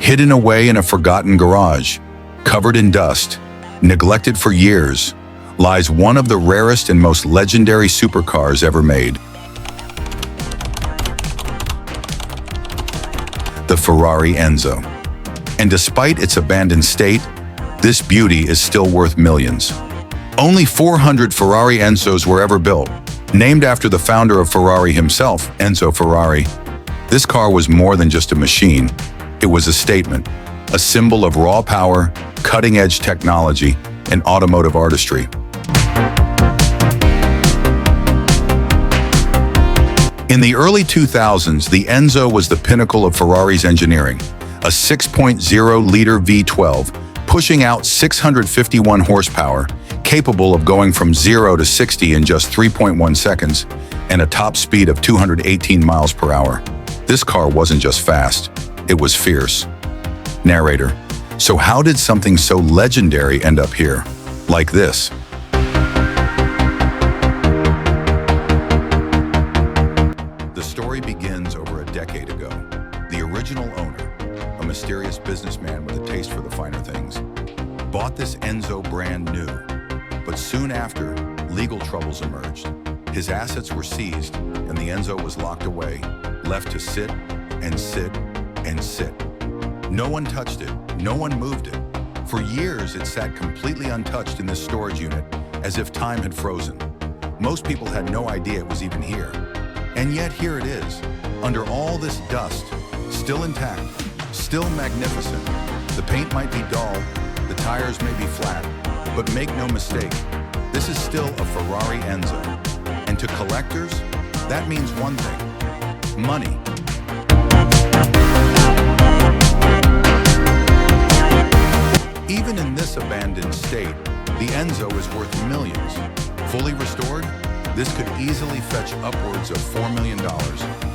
Hidden away in a forgotten garage, covered in dust, neglected for years, lies one of the rarest and most legendary supercars ever made. The Ferrari Enzo. And despite its abandoned state, this beauty is still worth millions. Only 400 Ferrari Enzos were ever built. Named after the founder of Ferrari himself, Enzo Ferrari, this car was more than just a machine. It was a statement, a symbol of raw power, cutting-edge technology, and automotive artistry. In the early 2000s, the Enzo was the pinnacle of Ferrari's engineering, a 6.0-liter V12, pushing out 651 horsepower, capable of going from 0 to 60 in just 3.1 seconds, and a top speed of 218 miles per hour. This car wasn't just fast, it was fierce. Narrator: so how did something so legendary end up here? Like this. The story begins over a decade ago. The original owner, a mysterious businessman with a taste for the finer things, bought this Enzo brand new. But soon after, legal troubles emerged. His assets were seized, and the Enzo was locked away, left to sit and sit and sit. No one touched it, no one moved it. For years, it sat completely untouched in this storage unit, as if time had frozen. Most people had no idea it was even here. And yet here it is, under all this dust, still intact, still magnificent. The paint might be dull, the tires may be flat, but make no mistake, this is still a Ferrari Enzo. And to collectors, that means one thing: money. Even in this abandoned state, the Enzo is worth millions. Fully restored, this could easily fetch upwards of $4 million,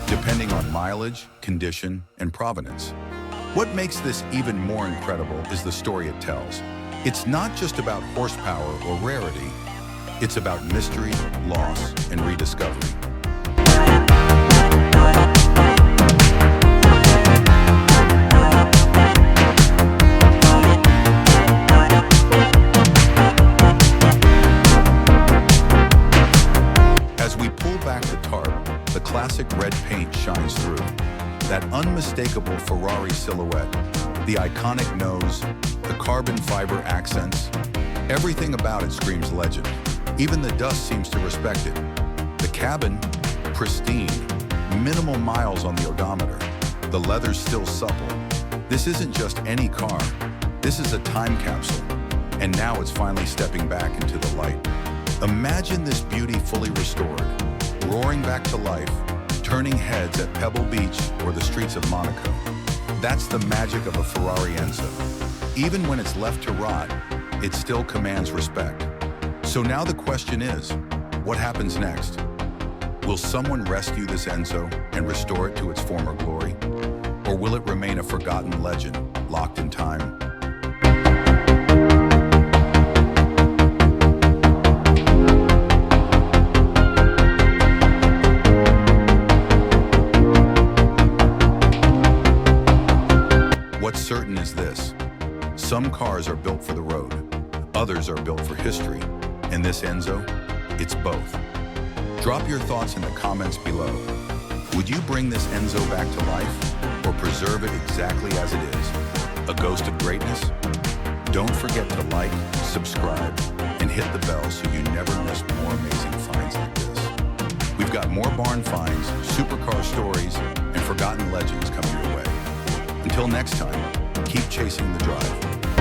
depending on mileage, condition, and provenance. What makes this even more incredible is the story it tells. It's not just about horsepower or rarity, it's about mystery, loss, and rediscovery. As we pull back the tarp, the classic red paint shines through. That unmistakable Ferrari silhouette, the iconic nose, the carbon fiber accents, everything about it screams legend. Even the dust seems to respect it. The cabin, pristine, minimal miles on the odometer. The leather's still supple. This isn't just any car. This is a time capsule. And now it's finally stepping back into the light. Imagine this beauty fully restored, roaring back to life, turning heads at Pebble Beach or the streets of Monaco. That's the magic of a Ferrari Enzo. Even when it's left to rot, it still commands respect. So now the question is, what happens next? Will someone rescue this Enzo and restore it to its former glory? Or will it remain a forgotten legend, locked in time? What's certain is this: some cars are built for the road, others are built for history, and this Enzo, it's both. Drop your thoughts in the comments below. Would you bring this Enzo back to life, or preserve it exactly as it is, a ghost of greatness? Don't forget to like, subscribe, and hit the bell so you never miss more amazing finds like this. We've got more barn finds, supercar stories, and forgotten legends coming your way. Until next time, keep chasing the drive.